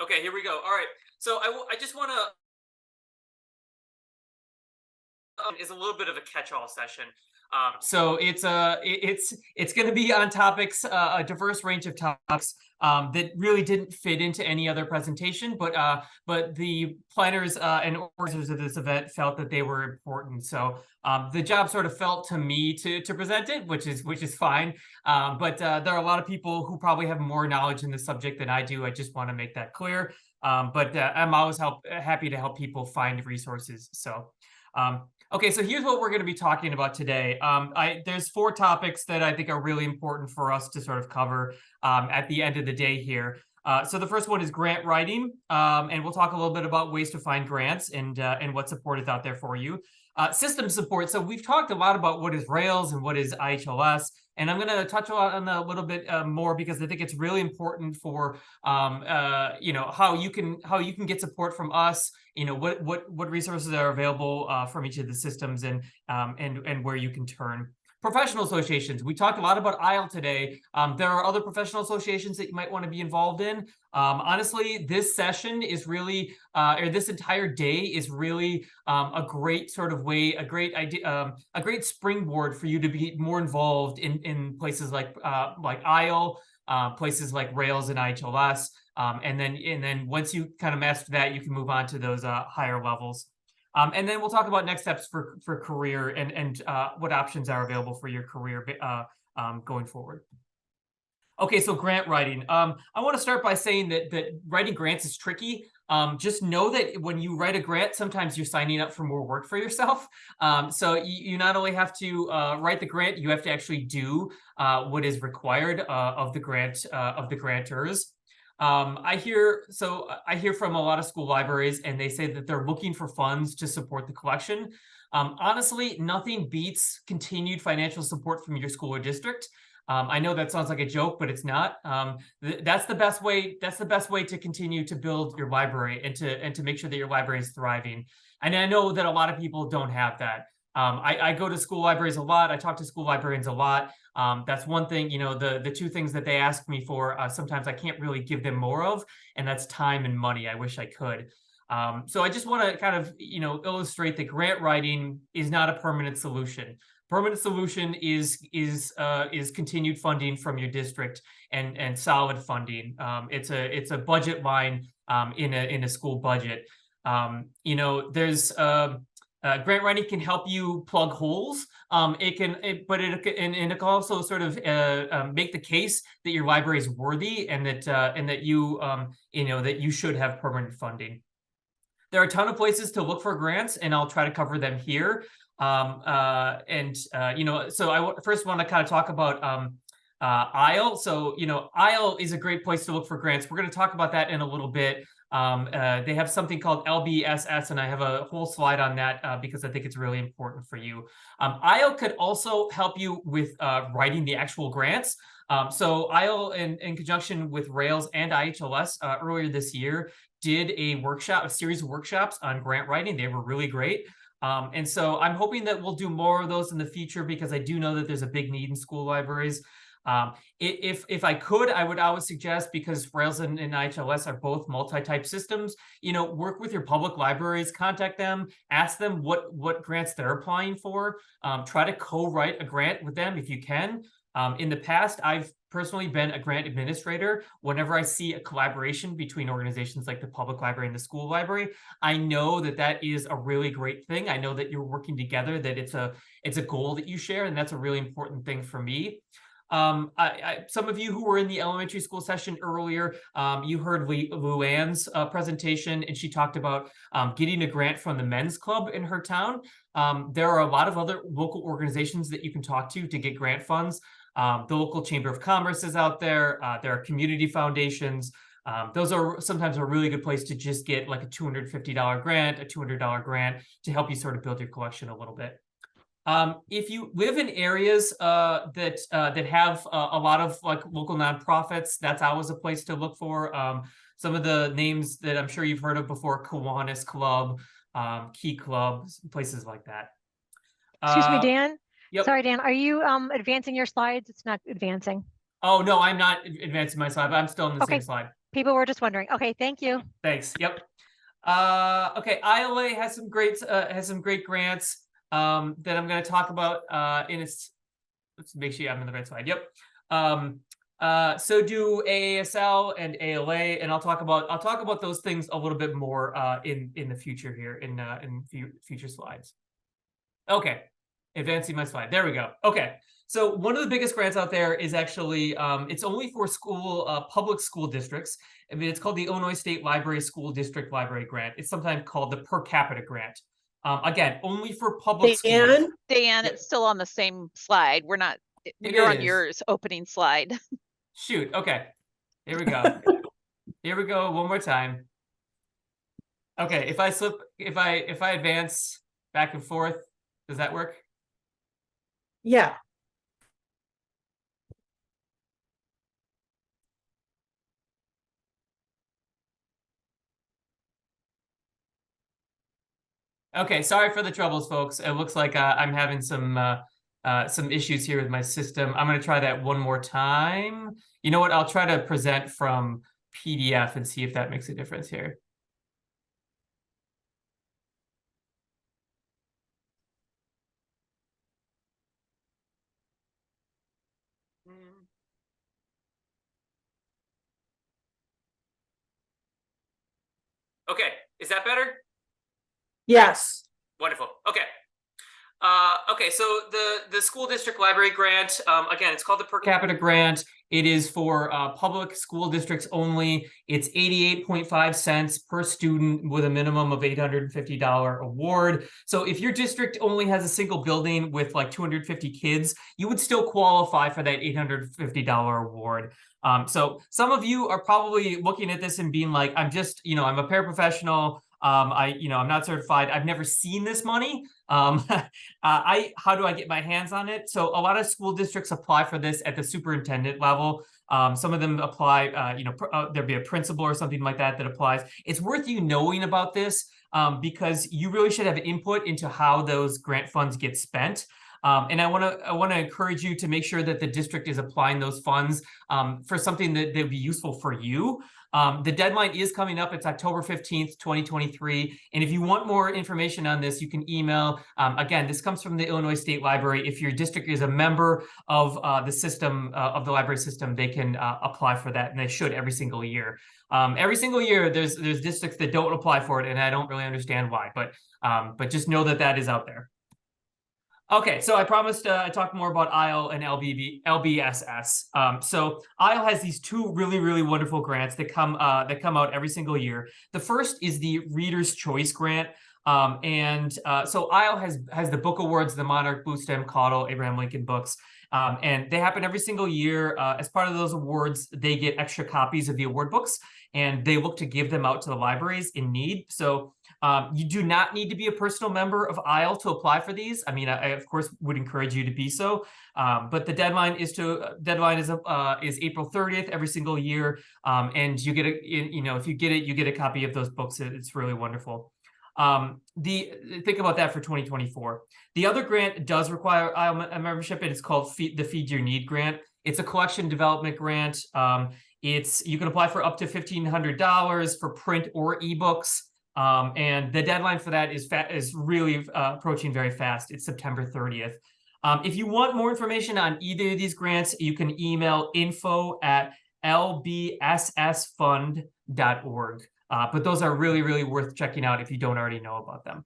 Okay, here we go. All right. So I just want to is a little bit of a catch-all session. So it's going to be on topics, a diverse range of topics that really didn't fit into any other presentation, but the planners and organizers of this event felt that they were important. So the job sort of fell to me to present it, which is fine. There are a lot of people who probably have more knowledge in the subject than I do. I just want to make that clear. I'm always happy to help people find resources. Okay, so here's what we're going to be talking about today. There's 4 topics that I think are really important for us to sort of cover at the end of the day here. So the first one is grant writing, and we'll talk a little bit about ways to find grants and what support is out there for you. System support. So we've talked a lot about what is Rails and what is IHLS, and I'm going to touch on that a little bit more because I think it's really important for how you can get support from us. What resources are available from each of the systems and where you can turn. Professional associations. We talked a lot about ISLE today. There are other professional associations that you might want to be involved in. Honestly, this session is really, or this entire day is really a great sort of way, a great idea, a great springboard for you to be more involved in places like ISLE, places like Rails and IHLS. And then once you kind of master that, you can move on to those higher levels. And then we'll talk about next steps for career and what options are available for your career going forward. Okay, so grant writing. I want to start by saying that writing grants is tricky. Just know that when you write a grant, sometimes you're signing up for more work for yourself. So you not only have to write the grant, you have to actually do what is required of the grantors. I hear from a lot of school libraries, and they say that they're looking for funds to support the collection. Honestly, nothing beats continued financial support from your school or district. I know that sounds like a joke, but it's not. That's the best way. That's the best way to continue to build your library and to make sure that your library is thriving. And I know that a lot of people don't have that. I go to school libraries a lot. I talk to school librarians a lot. That's one thing, the 2 things that they ask me for, sometimes I can't really give them more of, and that's time and money. I wish I could. So I just want to kind of, illustrate that grant writing is not a permanent solution. Permanent solution is continued funding from your district and solid funding. It's a budget line in a school budget. There's grant writing can help you plug holes. It can also sort of make the case that your library is worthy and that you should have permanent funding. There are a ton of places to look for grants, and I'll try to cover them here. So I first want to kind of talk about ISLE. So, ISLE is a great place to look for grants. We're going to talk about that in a little bit. They have something called LBSS, and I have a whole slide on that because I think it's really important for you. ISLE could also help you with writing the actual grants. So ISLE, in conjunction with Rails and IHLS, earlier this year, did a series of workshops on grant writing. They were really great. And so I'm hoping that we'll do more of those in the future because I do know that there's a big need in school libraries. If I could, I would always suggest, because Rails and IHLS are both multi-type systems, work with your public libraries, contact them, ask them what grants they're applying for. Try to co-write a grant with them if you can. In the past, I've personally been a grant administrator. Whenever I see a collaboration between organizations like the public library and the school library, I know that is a really great thing. I know that you're working together, that it's a goal that you share, and that's a really important thing for me. Some of you who were in the elementary school session earlier, you heard Luann's presentation, and she talked about getting a grant from the men's club in her town. There are a lot of other local organizations that you can talk to get grant funds. The local Chamber of Commerce is out there. There are community foundations. Those are sometimes a really good place to just get like a $250 grant, a $200 grant to help you sort of build your collection a little bit. If you live in areas that have a lot of like local nonprofits, that's always a place to look for. Some of the names that I'm sure you've heard of before: Kiwanis Club, Key Club, places like that. Excuse me, Dan. Yep. Sorry, Dan. Are you advancing your slides? It's not advancing. Oh no, I'm not advancing my slide, but I'm still on the same slide. People were just wondering. Okay, thank you. Thanks. Yep. Okay, ILA has some great grants that I'm going to talk about in its. Let's make sure I'm in the right slide. Yep. So do AASL and ALA, and I'll talk about those things a little bit more in the future here in future slides. Okay, advancing my slide. There we go. Okay, so one of the biggest grants out there is actually it's only for public school districts. I mean, it's called the Illinois State Library School District Library Grant. It's sometimes called the per capita grant. Again, only for public schools. Dan, it's still on the same slide. You're on yours opening slide. Shoot. Okay. Here we go. Here we go. One more time. Okay. If I advance back and forth, does that work? Yeah. Okay, sorry for the troubles, folks. It looks like I'm having some issues here with my system. I'm going to try that one more time. You know what? I'll try to present from PDF and see if that makes a difference here. Okay, is that better? Yes. Wonderful. Okay. Okay, so the school district library grant, again, it's called the per capita grant. It is for public school districts only. It's 88.5 cents per student with a minimum of $850 award. So if your district only has a single building with like 250 kids, you would still qualify for that $850 award. So some of you are probably looking at this and being like, I'm a paraprofessional. I'm not certified. I've never seen this money. How do I get my hands on it? So a lot of school districts apply for this at the superintendent level. Some of them apply, there'd be a principal or something like that applies. It's worth you knowing about this because you really should have input into how those grant funds get spent. And I want to encourage you to make sure that the district is applying those funds for something that would be useful for you. The deadline is coming up. It's October 15th, 2023. And if you want more information on this, you can email. Again, this comes from the Illinois State Library. If your district is a member of the system, of the library system, they can apply for that, and they should every single year. Every single year, there's districts that don't apply for it, and I don't really understand why, but just know that that is out there. Okay, so I promised I talk more about IL and LBSS. So IL has these two really, really wonderful grants that come out every single year. The first is the Reader's Choice Grant. So IL has the book awards, the Monarch, Blue Stem, Caudle, Abraham Lincoln books. And they happen every single year. As part of those awards, they get extra copies of the award books, and they look to give them out to the libraries in need. So you do not need to be a personal member of IL to apply for these. I mean, I of course would encourage you to be so, but the deadline is April 30th every single year, and you get if you get it, you get a copy of those books. It's really wonderful. Think about that for 2024. The other grant does require a membership, and it's called the Feed Your Need grant. It's a collection development grant. You can apply for up to $1,500 for print or ebooks. And the deadline for that is really approaching very fast. It's September 30th. If you want more information on either of these grants, you can email info@lbssfund.org. But those are really, really worth checking out if you don't already know about them.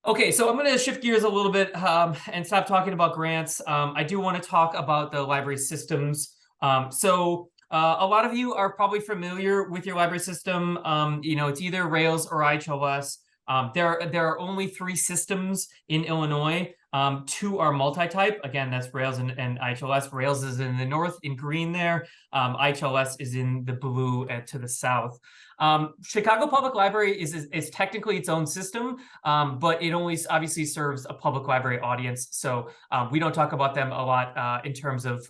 Okay, so I'm going to shift gears a little bit and stop talking about grants. I do want to talk about the library systems. A lot of you are probably familiar with your library system. It's either Rails or IHLS. There are only 3 systems in Illinois. 2 are multi-type. Again, that's Rails and IHLS. Rails is in the north in green there. IHLS is in the blue to the south. Chicago Public Library is technically its own system, but it only obviously serves a public library audience. So we don't talk about them a lot in terms of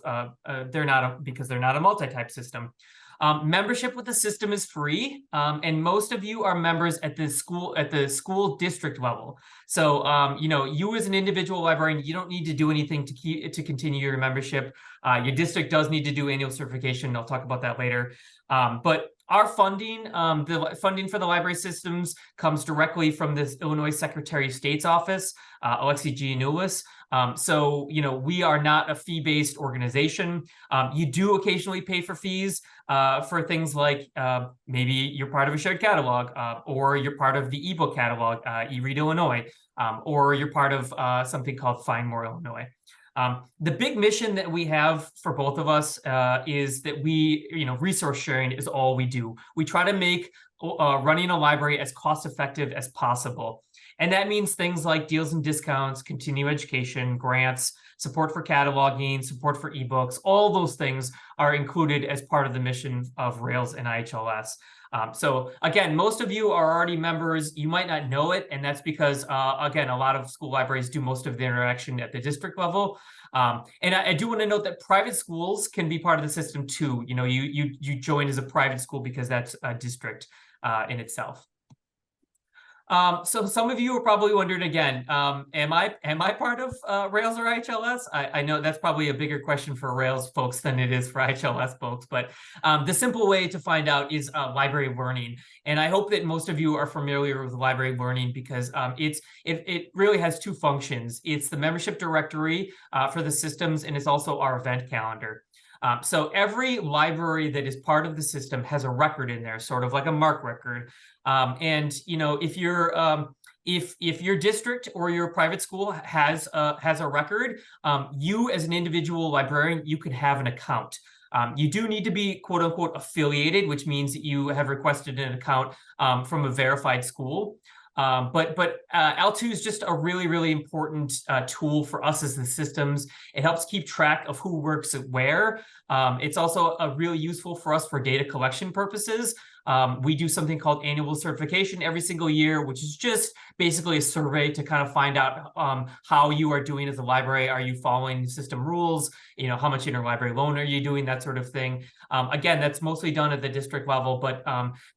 because they're not a multi-type system. Membership with the system is free, and most of you are members at the school district level. So, you as an individual librarian, you don't need to do anything to continue your membership. Your district does need to do annual certification. I'll talk about that later. But our funding, the funding for the library systems comes directly from this Illinois Secretary of State's office, Alexi Giannoulis. So, we are not a fee-based organization. You do occasionally pay for fees for things like maybe you're part of a shared catalog, or you're part of the ebook catalog, eRead Illinois, or you're part of something called Find More Illinois. The big mission that we have for both of us is that resource sharing is all we do. We try to make running a library as cost effective as possible. And that means things like deals and discounts, continuing education, grants, support for cataloging, support for ebooks. All those things are included as part of the mission of Rails and IHLS. So again, most of you are already members. You might not know it, and that's because, again, a lot of school libraries do most of the interaction at the district level. And I do want to note that private schools can be part of the system too. You join as a private school because that's a district in itself. So some of you are probably wondering again, am I part of Rails or IHLS? I know that's probably a bigger question for Rails folks than it is for IHLS folks, but the simple way to find out is library learning. And I hope that most of you are familiar with library learning because it really has two functions. It's the membership directory for the systems, and it's also our event calendar. So every library that is part of the system has a record in there, sort of like a MARC record. And if your district or your private school has a record, you as an individual librarian, you can have an account. You do need to be quote unquote affiliated, which means that you have requested an account from a verified school. But L2 is just a really, really important tool for us as the systems. It helps keep track of who works at where. It's also really useful for us for data collection purposes. We do something called annual certification every single year, which is just basically a survey to kind of find out how you are doing as a library. Are you following system rules? How much interlibrary loan are you doing? That sort of thing. Again, that's mostly done at the district level, but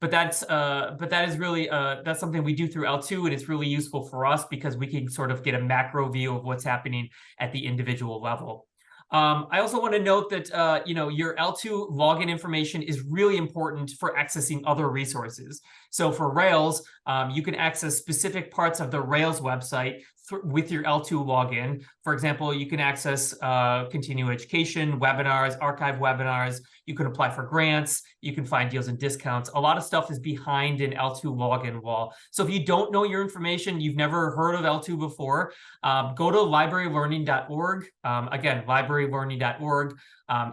that is really that's something we do through L2, and it's really useful for us because we can sort of get a macro view of what's happening at the individual level. I also want to note that, your L2 login information is really important for accessing other resources. So for Rails, you can access specific parts of the Rails website with your L2 login. For example, you can access continuing education, webinars, archive webinars. You can apply for grants. You can find deals and discounts. A lot of stuff is behind an L2 login wall. So if you don't know your information, you've never heard of L2 before, go to librarylearning.org. Again, librarylearning.org.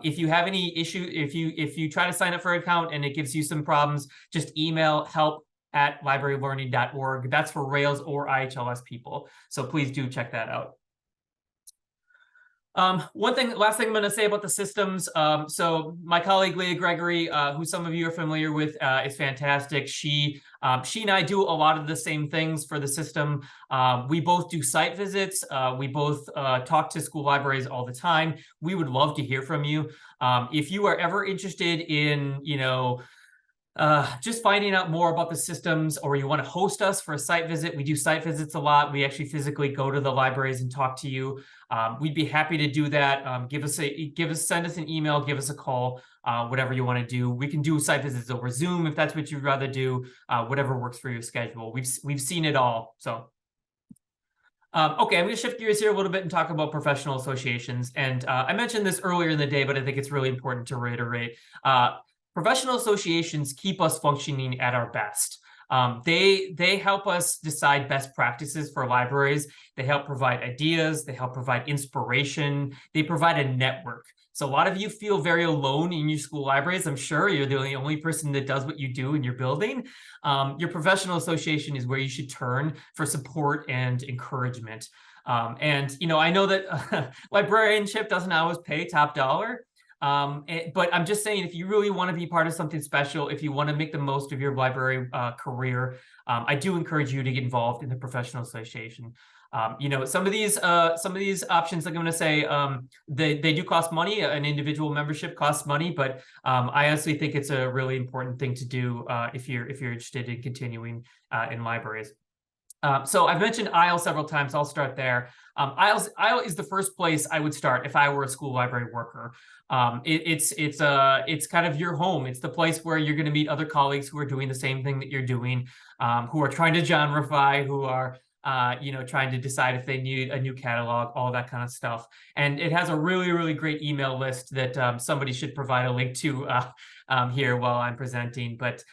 If you have any issue, if you try to sign up for an account and it gives you some problems, just email help@librarylearning.org. That's for Rails or IHLS people. So please do check that out. Last thing I'm going to say about the systems. So my colleague Leah Gregory, who some of you are familiar with, is fantastic. She and I do a lot of the same things for the system. We both do site visits. We both talk to school libraries all the time. We would love to hear from you. If you are ever interested in, just finding out more about the systems, or you want to host us for a site visit, we do site visits a lot. We actually physically go to the libraries and talk to you. We'd be happy to do that. Send us an email, give us a call, whatever you want to do. We can do site visits over Zoom if that's what you'd rather do, whatever works for your schedule. We've seen it all. So, okay, I'm going to shift gears here a little bit and talk about professional associations. And I mentioned this earlier in the day, but I think it's really important to reiterate. Professional associations keep us functioning at our best. They help us decide best practices for libraries. They help provide ideas. They help provide inspiration. They provide a network. So a lot of you feel very alone in your school libraries. I'm sure you're the only person that does what you do in your building. Your professional association is where you should turn for support and encouragement. And I know that librarianship doesn't always pay top dollar. But I'm just saying, if you really want to be part of something special, if you want to make the most of your library career, I do encourage you to get involved in the professional association. Some of these options, like I'm going to say, they do cost money. An individual membership costs money, but I honestly think it's a really important thing to do if you're interested in continuing in libraries. So I've mentioned ISLE several times. I'll start there. ISLE is the first place I would start if I were a school library worker. It's kind of your home. It's the place where you're going to meet other colleagues who are doing the same thing that you're doing, who are trying to genreify, who are trying to decide if they need a new catalog, all that kind of stuff. And it has a really, really great email list that somebody should provide a link to here while I'm presenting. But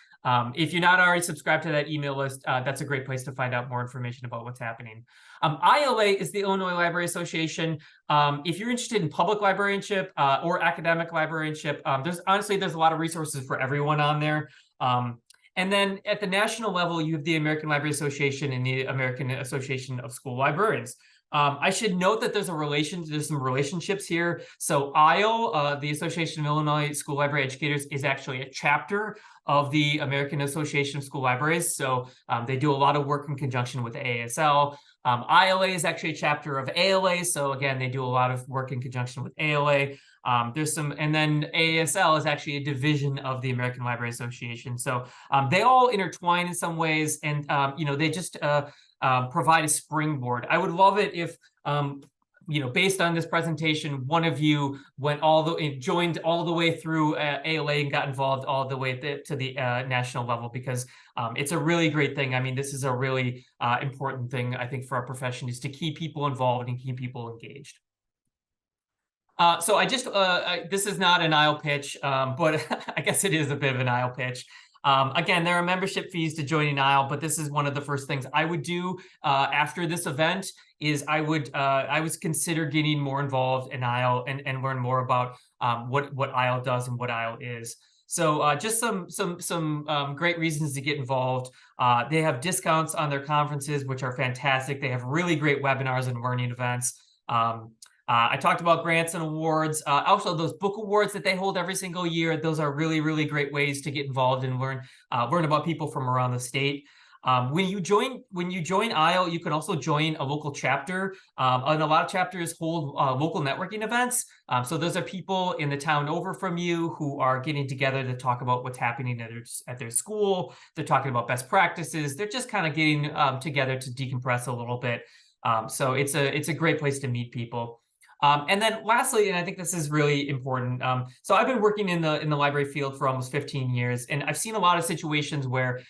if you're not already subscribed to that email list, that's a great place to find out more information about what's happening. ILA is the Illinois Library Association. If you're interested in public librarianship or academic librarianship, there's a lot of resources for everyone on there. And then at the national level, you have the American Library Association and the American Association of School Librarians. I should note that there's some relationships here. So ISLE, the Association of Illinois School Library Educators, is actually a chapter of the American Association of School Libraries. So they do a lot of work in conjunction with ASL. ILA is actually a chapter of ALA. So again, they do a lot of work in conjunction with ALA. And then ASL is actually a division of the American Library Association. So they all intertwine in some ways, and they just provide a springboard. I would love it if based on this presentation, one of you joined all the way through ALA and got involved all the way to the national level, because it's a really great thing. I mean, this is a really important thing, I think, for our profession, is to keep people involved and keep people engaged. So this is not an ISLE pitch, but I guess it is a bit of an ISLE pitch. Again, there are membership fees to join an ISLE, but this is one of the first things I would do after this event. Is I would consider getting more involved in ISLE and learn more about what ISLE does and what ISLE is. So just some great reasons to get involved. They have discounts on their conferences, which are fantastic. They have really great webinars and learning events. I talked about grants and awards. Also, those book awards that they hold every single year, those are really, really great ways to get involved and learn about people from around the state. When you join ISLE, you can also join a local chapter, and a lot of chapters hold local networking events. So those are people in the town over from you who are getting together to talk about what's happening at their school. They're talking about best practices. They're just kind of getting together to decompress a little bit. So it's a great place to meet people. And then lastly, and I think this is really important. So I've been working in the library field for almost 15 years, and I've seen a lot of situations where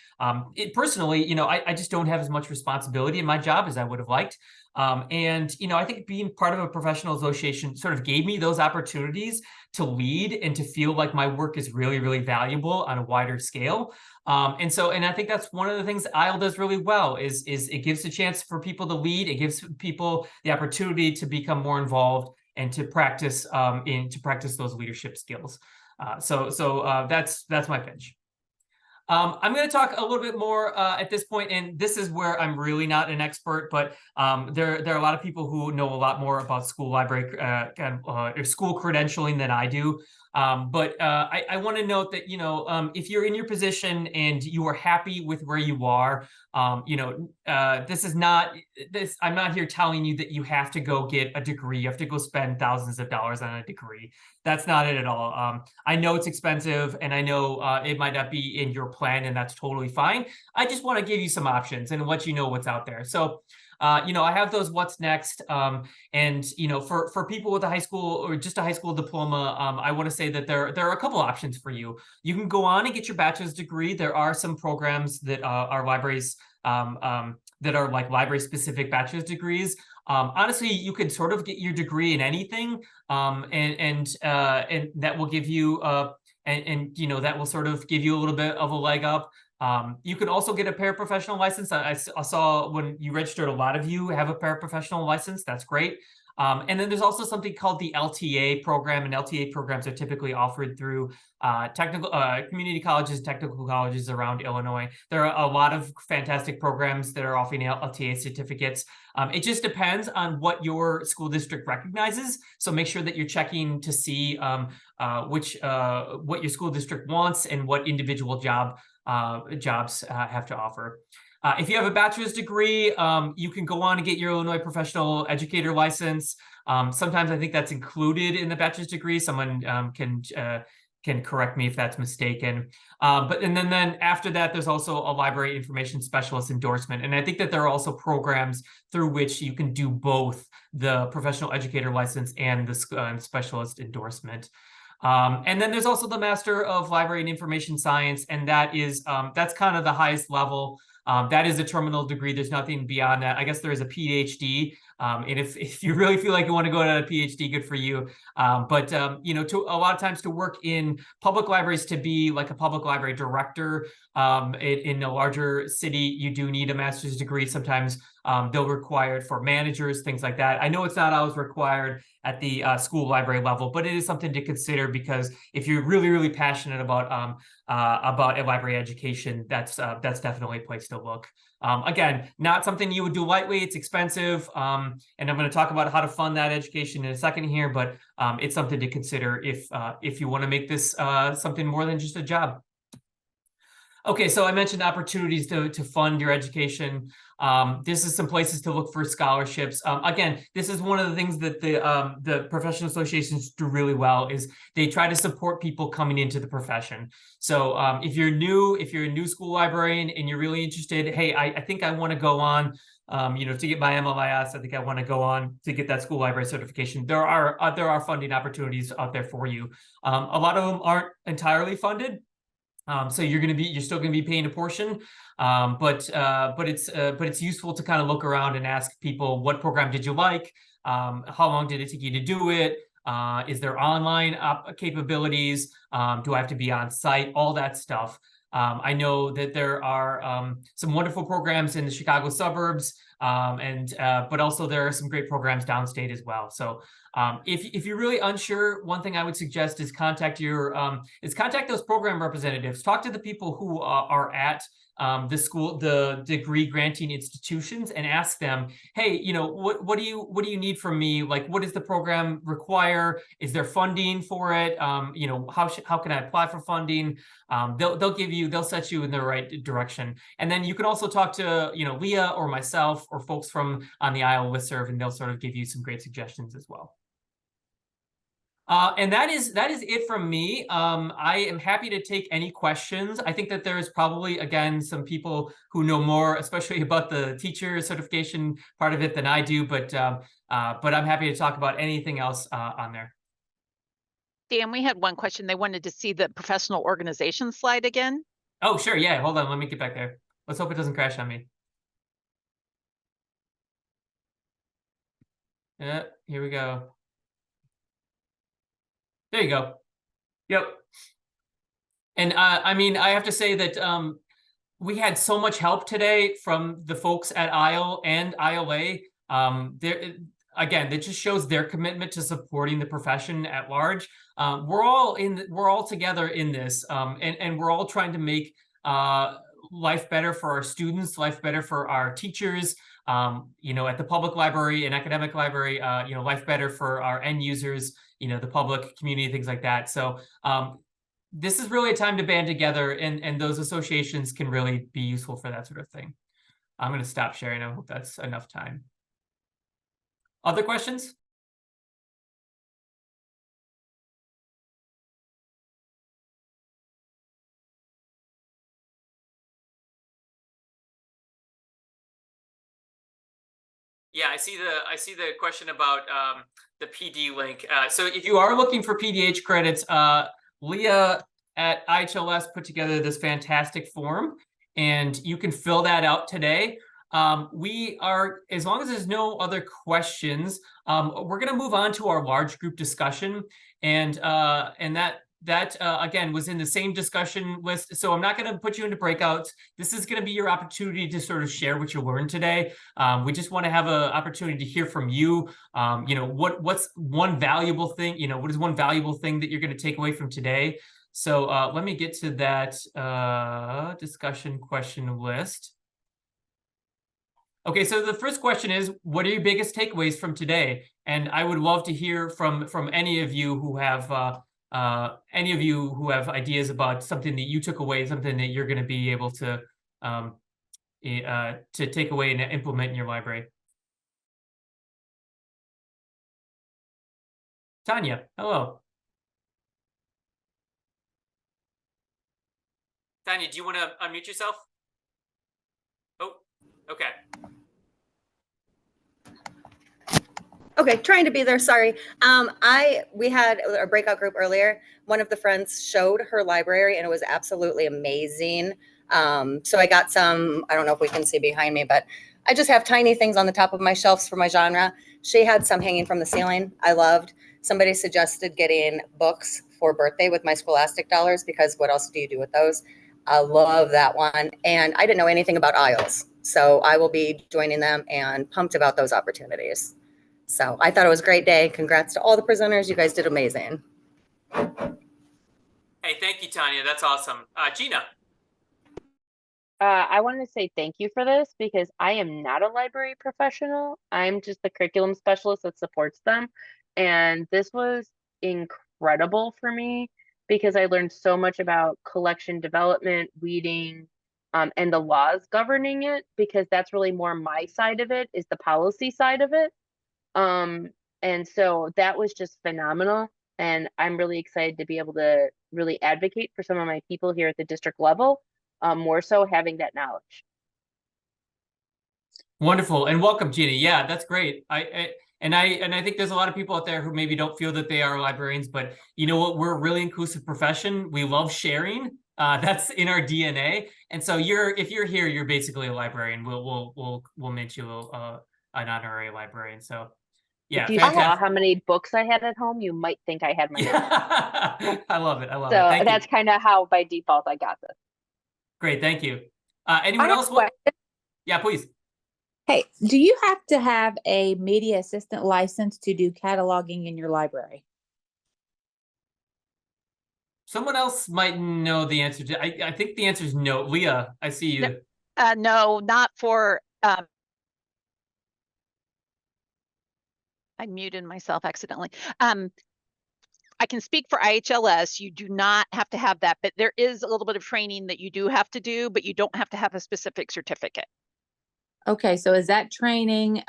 personally, I just don't have as much responsibility in my job as I would have liked. And I think being part of a professional association sort of gave me those opportunities to lead and to feel like my work is really, really valuable on a wider scale. And I think that's one of the things that ISLE does really well is it gives a chance for people to lead. It gives people the opportunity to become more involved and to practice those leadership skills. So that's my pitch. I'm going to talk a little bit more at this point, and this is where I'm really not an expert, but there are a lot of people who know a lot more about school library or school credentialing than I do. But I want to note that, if you're in your position and you are happy with where you are, I'm not here telling you that you have to go get a degree. You have to go spend thousands of dollars on a degree. That's not it at all. I know it's expensive, and I know it might not be in your plan, and that's totally fine. I just want to give you some options and let you know what's out there. So I have those what's next. And for people with a high school or just a high school diploma, I want to say that there are a couple options for you. You can go on and get your bachelor's degree. There are some programs that are libraries that are like library specific bachelor's degrees. Honestly, you could sort of get your degree in anything, and that will give you that will sort of give you a little bit of a leg up. You can also get a paraprofessional license. I saw when you registered, a lot of you have a paraprofessional license. That's great. And then there's also something called the LTA program, and LTA programs are typically offered through technical community colleges, technical colleges around Illinois. There are a lot of fantastic programs that are offering LTA certificates. It just depends on what your school district recognizes. So make sure that you're checking to see what your school district wants and what individual jobs have to offer. If you have a bachelor's degree, you can go on and get your Illinois professional educator license. Sometimes I think that's included in the bachelor's degree. Someone can correct me if that's mistaken. And then after that, there's also a library information specialist endorsement. And I think that there are also programs through which you can do both the professional educator license and the specialist endorsement. And then there's also the Master of Library and Information Science, and that is that's kind of the highest level. That is a terminal degree. There's nothing beyond that. I guess there is a PhD. And if you really feel like you want to go to a PhD, good for you. But you know, a lot of times to work in public libraries, to be like a public library director in a larger city, you do need a master's degree. Sometimes they'll require it for managers, things like that. I know it's not always required at the school library level, but it is something to consider, because if you're really, really passionate about a library education, that's definitely a place to look. Again, not something you would do lightly. It's expensive. And I'm going to talk about how to fund that education in a second here, but it's something to consider if you want to make this something more than just a job. Okay, so I mentioned opportunities to fund your education. This is some places to look for scholarships. Again, this is one of the things that the professional associations do really well, is they try to support people coming into the profession. So if you're a new school librarian and you're really interested, hey, I think I want to go on, you know, to get my MLIS, I think I want to go on to get that school library certification. There are funding opportunities out there for you. A lot of them aren't entirely funded. So you're still gonna be paying a portion, but it's useful to kind of look around and ask people, what program did you like? How long did it take you to do it? Is there online capabilities? Do I have to be on site? All that stuff. I know that there are some wonderful programs in the Chicago suburbs, but also there are some great programs downstate as well. So if you're really unsure, one thing I would suggest is contact those program representatives. Talk to the people who are at the degree granting institutions, and ask them, hey, you know, what do you need from me? Like, what does the program require? Is there funding for it? You know, how can I apply for funding? They'll set you in the right direction. And then you can also talk to, you know, Leah or myself or folks from on the Iowa listserv, and they'll sort of give you some great suggestions as well. And that is it from me. I am happy to take any questions. I think that there's probably, again, some people who know more, especially about the teacher certification part of it, than I do. But I'm happy to talk about anything else on there. Dan, we had one question. They wanted to see the professional organization slide again. Oh, sure. Yeah. Hold on. Let me get back there. Let's hope it doesn't crash on me. Yeah. Here we go. There you go. Yep. And I mean, I have to say that we had so much help today from the folks at ISLE and ILA. Again, that just shows their commitment to supporting the profession at large. We're all together in this, and we're all trying to make life better for our students, life better for our teachers. You know, at the public library and academic library, you know, life better for our end users, you know, the public community, things like that. So this is really a time to band together, and those associations can really be useful for that sort of thing. I'm going to stop sharing. I hope that's enough time. Other questions? Yeah, I see the question about the PD link. So if you are looking for PDH credits, Leah at IHLS put together this fantastic form, and you can fill that out today. We are, as long as there's no other questions, we're going to move on to our large group discussion, and that again was in the same discussion list. So I'm not going to put you into breakouts. This is going to be your opportunity to sort of share what you learned today. We just want to have an opportunity to hear from you. You know, what's one valuable thing? You know, what is one valuable thing that you're going to take away from today? So let me get to that discussion question list. Okay, so the first question is, what are your biggest takeaways from today? And I would love to hear from any of you who have ideas about something that you took away, something that you're going to be able to to take away and implement in your library. Tanya, hello. Tanya, do you want to unmute yourself? Oh, okay. Okay, trying to be there, sorry. We had a breakout group earlier. One of the friends showed her library and it was absolutely amazing. So I got some, I don't know if we can see behind me, but I just have tiny things on the top of my shelves for my genre. She had some hanging from the ceiling I loved. Somebody suggested getting books for birthday with my Scholastic dollars because what else do you do with those? I love that one. And I didn't know anything about aisles. So I will be joining them and pumped about those opportunities. So I thought it was a great day. Congrats to all the presenters. You guys did amazing. Hey, thank you, Tanya. That's awesome. Gina. I wanted to say thank you for this because I am not a library professional. I'm just the curriculum specialist that supports them. And this was incredible for me because I learned so much about collection development, weeding, and the laws governing it, because that's really more my side of it, is the policy side of it. And so that was just phenomenal. And I'm really excited to be able to really advocate for some of my people here at the district level, more so having that knowledge. Wonderful. And welcome, Gina. Yeah, that's great. I think there's a lot of people out there who maybe don't feel that they are librarians, but you know what? We're a really inclusive profession. We love sharing. That's in our DNA. And so if you're here, you're basically a librarian. We'll make you an honorary librarian. So yeah, If you fantastic. saw how many books I had at home, you might think I had my name. I love it. I love it. So Thank that's you. kind of how by default I got this. Great. Thank you. Anyone I have else? a question. Yeah, please. Hey, do you have to have a media assistant license to do cataloging in your library? Someone else might know the answer to. I think the answer is no. Leah, I see you. No, not for, I muted myself accidentally. I can speak for IHLS. You do not have to have that, but there is a little bit of training that you do have to do, but you don't have to have a specific certificate. Okay, so is that training,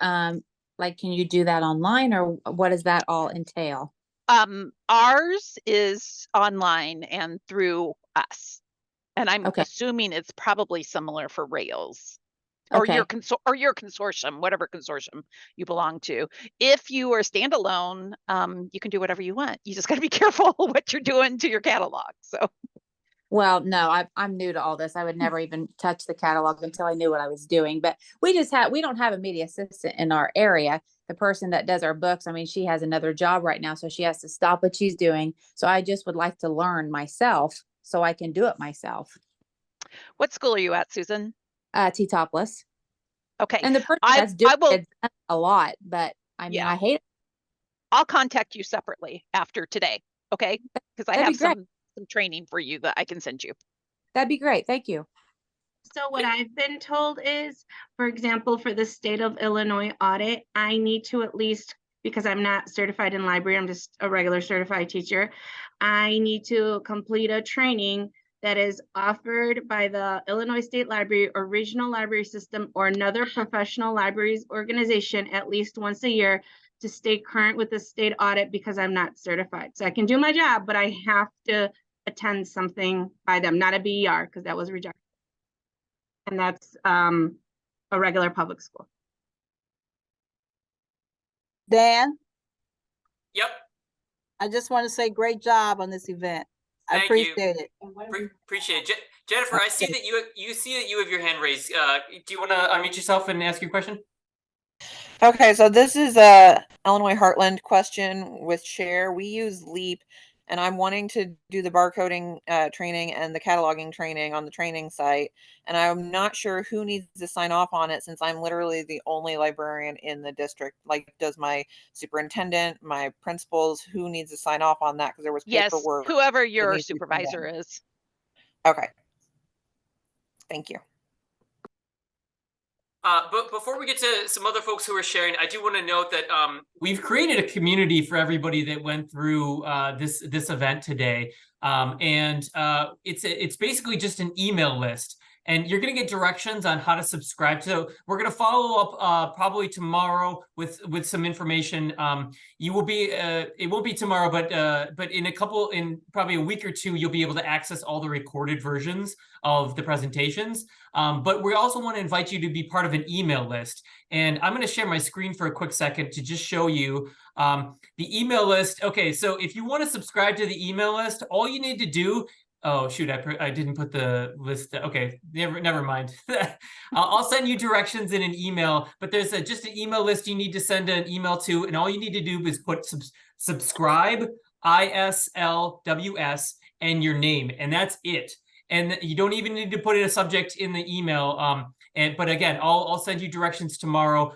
like, can you do that online, or what does that all entail? Ours is online and through us. And I'm Okay. assuming it's probably similar for Rails. Or Okay. your consortium, whatever consortium you belong to. If you are standalone, you can do whatever you want. You just got to be careful what you're doing to your catalog. So, Well, no, I'm new to all this. I would never even touch the catalog until I knew what I was doing. But we don't have a media assistant in our area. The person that does our books, I mean, she has another job right now, so she has to stop what she's doing. So I just would like to learn myself so I can do it myself. what school are you at, Susan? T Topless. Okay, And the person that's doing I will. it's a lot, but I mean, Yeah. I hate it. I'll contact you separately after today. Okay, because I That'd have be great. some training for you that I can send you. That'd be great. Thank you. So what I've been told is, for example, for the state of Illinois audit, I need to at least, because I'm not certified in library, I'm just a regular certified teacher, I need to complete a training that is offered by the Illinois State Library or Regional Library System or another professional libraries organization at least once a year to stay current with the state audit, because I'm not certified. So I can do my job, but I have to attend something by them, not a BER, because that was rejected. And that's a regular public school. Dan, Yep. I just want to say great job on this event. I Thank you. appreciate it. Appreciate it. Jennifer, I see that you have your hand raised. Do you want to unmute yourself and ask your question? Okay, so this is Illinois Heartland question with Share. We use Leap, and I'm wanting to do the barcoding training and the cataloging training on the training site. And I'm not sure who needs to sign off on it, since I'm literally the only librarian in the district. Like, does my superintendent, my principals, who needs to sign off on that? Because there was Yes, paperwork. whoever your needs to be done. supervisor is. Okay. Thank you. But before we get to some other folks who are sharing, I do want to note that we've created a community for everybody that went through this event today, and it's basically just an email list. and you're going to get directions on how to subscribe. So we're going to follow up probably tomorrow with some information. You will be it won't be tomorrow, but in probably a week or two, you'll be able to access all the recorded versions of the presentations. But we also want to invite you to be part of an email list. And I'm going to share my screen for a quick second to just show you the email list. Okay, so if you want to subscribe to the email list, all you need to do, oh shoot, I didn't put the list. Okay, never mind. I'll send you directions in an email, but there's just an email list you need to send an email to, and all you need to do is put subscribe, ISLWS, and your name, and that's it. And you don't even need to put in a subject in the email. But again, I'll send you directions tomorrow.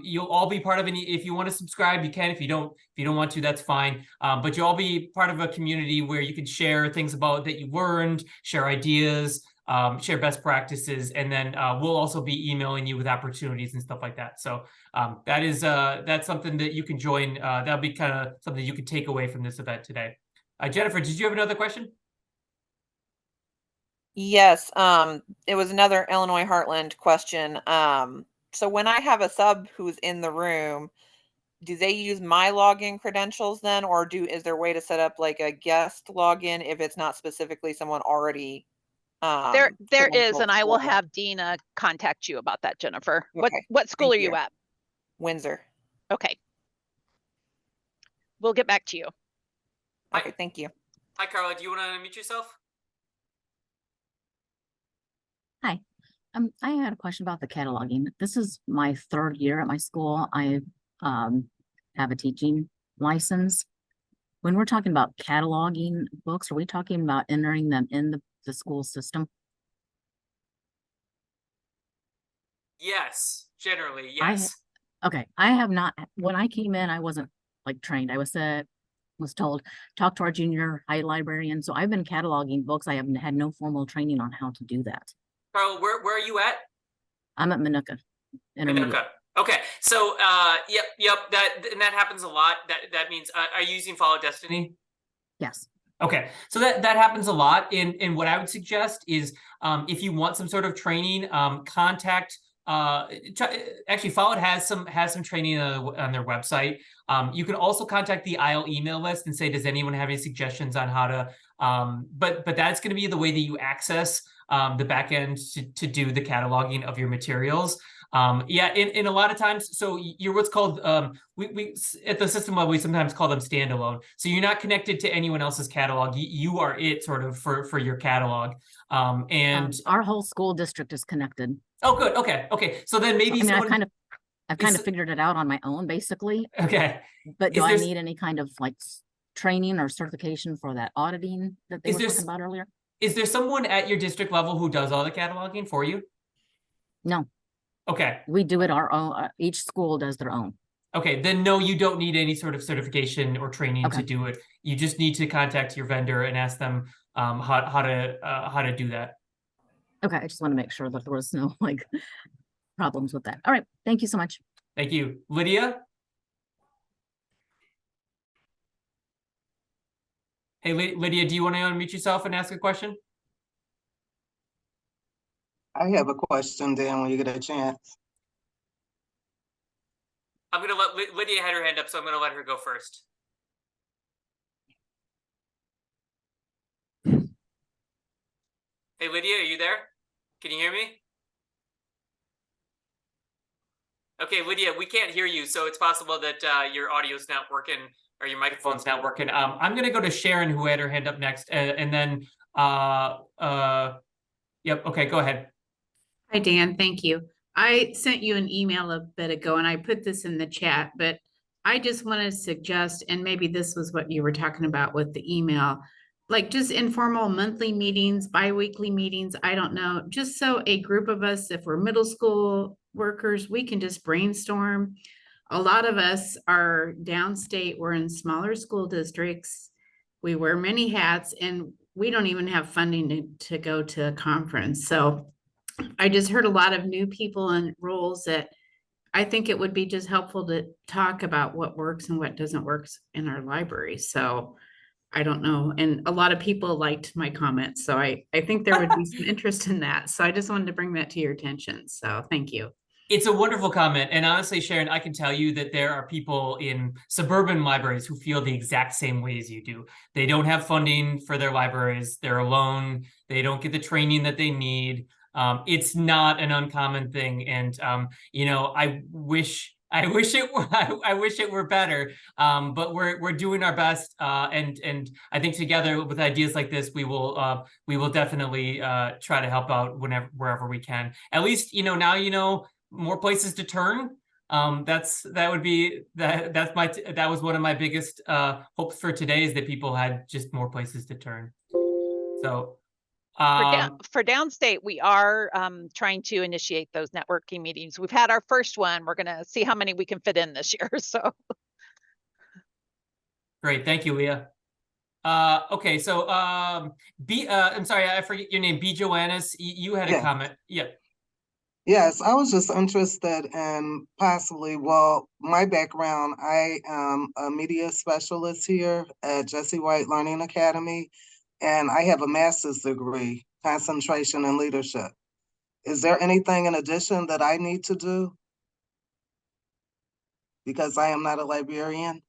You'll all be part of any. If you want to subscribe, you can. If you don't want to, that's fine. But you'll all be part of a community where you can share things about that you learned, share ideas, share best practices, and then we'll also be emailing you with opportunities and stuff like that. So that's something that you can join. That'll be kind of something you can take away from this event today. Jennifer, did you have another question? Yes, it was another Illinois Heartland question. So when I have a sub who's in the room, do they use my login credentials then, or is there a way to set up like a guest login if it's not specifically someone already? There is, credentialed and I will for? have Dina contact you about that, Jennifer. Okay, What school thank are you you. at? Windsor. Okay. We'll get back to you. Okay, thank you. Hi, Carla. Do you want to unmute yourself? Hi, I had a question about the cataloging. This is my 3rd year at my school. I have a teaching license. When we're talking about cataloging books, are we talking about entering them in the school system? Yes, generally, yes. Okay, I have not. When I came in, I wasn't like trained. I was told talk to our junior high librarian. So I've been cataloging books. I haven't had no formal training on how to do that. Carl, where are you at? I'm at Minooka Intermediate. Minooka. Okay, so yep, that happens a lot. That means are you using Follow Destiny? Yes. Okay, so that happens a lot. And what I would suggest is if you want some sort of training, contact. Actually, Follow has some training on their website. You can also contact the IL email list and say, does anyone have any suggestions on how to? But that's going to be the way that you access the back end to do the cataloging of your materials. Yeah, in a lot of times, so you're what's called we at the system level we sometimes call them standalone. So you're not connected to anyone else's catalog. You are it sort of for your catalog. And our whole school district is connected. Oh, good. Okay. So then maybe I've kind of figured it out on my own, basically. Okay. But do I need any kind of like training or certification for that auditing that they were talking about earlier? Is there someone at your district level who does all the cataloging for you? No. Okay. We do it our own. Each school does their own. Okay, then no, you don't need any sort of certification or training to do it. You just need to contact your vendor and ask them how to do that. Okay, I just want to make sure that there was no like problems with that. All right, thank you so much. Thank you. Lydia? Hey, Lydia, do you want to unmute yourself and ask a question? I have a question, Dan, when you get a chance. I'm going to let Lydia had her hand up, so I'm going to let her go first. Hey, Lydia, are you there? Can you hear me? Okay, Lydia, we can't hear you, so it's possible that your audio's not working or your microphone's not working. I'm going to go to Sharon, who had her hand up next, and then, yep, okay, go ahead. Hi, Dan, thank you. I sent you an email a bit ago and I put this in the chat, but I just want to suggest, and maybe this was what you were talking about with the email, like just informal monthly meetings, bi-weekly meetings, I don't know, just so a group of us, if we're middle school workers, we can just brainstorm. A lot of us are downstate, we're in smaller school districts, we wear many hats, and we don't even have funding to go to a conference. So I just heard a lot of new people in roles that I think it would be just helpful to talk about what works and what doesn't work in our library. So I don't know. And a lot of people liked my comments. So I think there would be some interest in that. So I just wanted to bring that to your attention. So thank you. It's a wonderful comment. And honestly, Sharon, I can tell you that there are people in suburban libraries who feel the exact same way as you do. They don't have funding for their libraries. They're alone. They don't get the training that they need. It's not an uncommon thing. And, you know, I wish it were better. But we're doing our best. And I think together with ideas like this, we will definitely try to help out wherever we can. At least, you know, now you know more places to turn. That was one of my biggest hopes for today, is that people had just more places to turn. So for downstate, we are trying to initiate those networking meetings. We've had our first one. We're going to see how many we can fit in this year. So great, thank you, Leah. Okay, so I'm sorry, I forget your name. B. Joannis, you had a comment. Yeah. Yes, I was just interested in possibly, well, my background, I am a media specialist here at Jesse White Learning Academy, and I have a master's degree, concentration in leadership. Is there anything in addition that I need to do? Because I am not a librarian.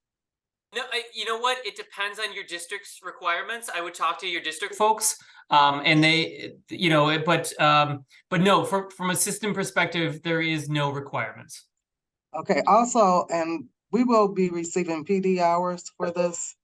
No, you know what? It depends on your district's requirements. I would talk to your district folks, and they, you know, but no, from a system perspective, there is no requirements. Okay. Also, and we will be receiving PD hours for this.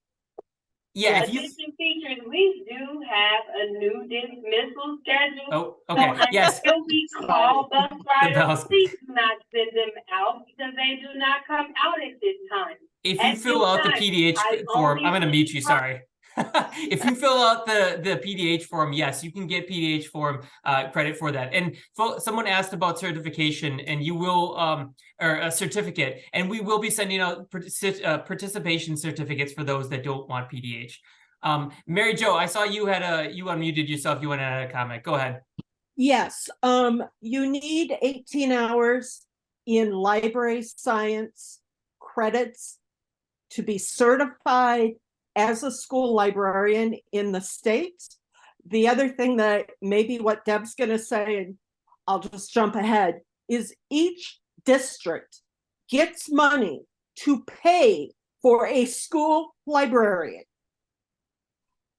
Yeah. Attention teachers, we do have a new dismissal schedule. Oh, okay. So Yes. until we call bus riders, bells. please do not send them out because they do not come out at this time. If you fill out the PDH form, I'm going to mute you. Sorry. If you fill out the PDH form, yes, you can get PDH form credit for that. And someone asked about certification, and you will, or a certificate, and we will be sending out participation certificates for those that don't want PDH. Mary Jo, I saw you unmuted yourself. You want to add a comment. Go ahead. Yes, you need 18 hours in library science credits to be certified as a school librarian in the state. The other thing that maybe what Deb's going to say, and I'll just jump ahead, is each district gets money to pay for a school librarian.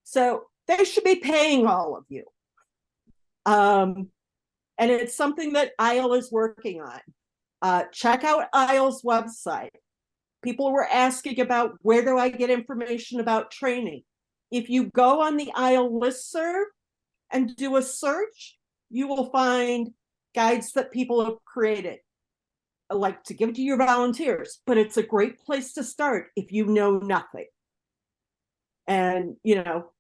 So they should be paying all of you. And it's something that ISLE is working on. Check out ISLE's website. People were asking about where do I get information about training. If you go on the ISLE listserv and do a search, you will find guides that people have created, like to give to your volunteers, but it's a great place to start if you know nothing. And, you know,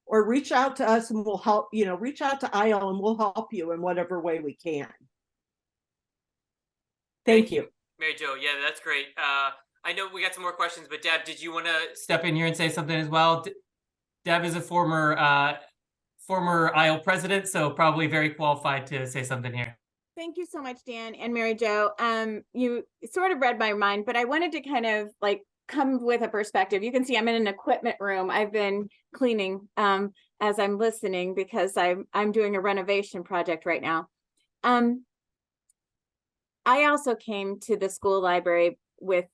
or reach out to us and we'll help, you know, reach out to ISLE and we'll help you in whatever way we can. Thank you. Mary Jo, yeah, that's great. I know we got some more questions, but Deb, did you want to step in here and say something as well? Deb is a former ISLE president, so probably very qualified to say something here. Thank you so much, Dan and Mary Jo. You sort of read my mind, but I wanted to kind of like come with a perspective. You can see I'm in an equipment room. I've been cleaning as I'm listening because I'm doing a renovation project right now. I also came to the school library with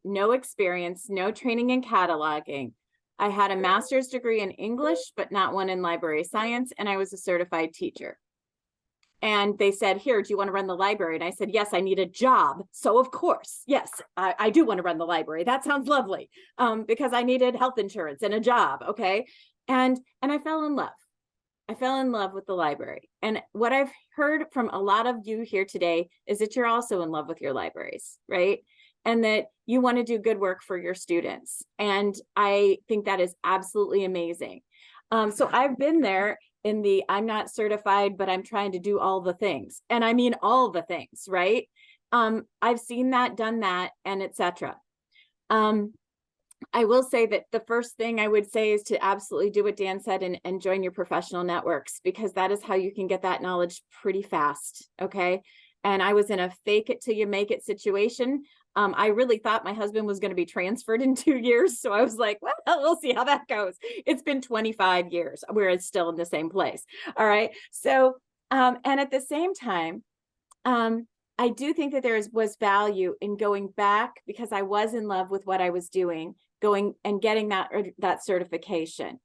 no experience, no training in cataloging. I had a master's degree in English, but not one in library science, and I was a certified teacher. And they said, here, do you want to run the library? And I said, yes, I need a job. So of course, yes, I do want to run the library. That sounds lovely, because I needed health insurance and a job, okay? And I fell in love. I fell in love with the library. And what I've heard from a lot of you here today is that you're also in love with your libraries, right? And that you want to do good work for your students. And I think that is absolutely amazing. So I've been there in the, I'm not certified, but I'm trying to do all the things. And I mean, all the things, right? I've seen that, done that, and etc. I will say that the first thing I would say is to absolutely do what Dan said and join your professional networks, because that is how you can get that knowledge pretty fast. Okay. And I was in a fake it till you make it situation. I really thought my husband was going to be transferred in 2 years. So I was like, well, we'll see how that goes. It's been 25 years. We're still in the same place. All right. So, and at the same time, I do think that was value in going back because I was in love with what I was doing, going and getting that certification,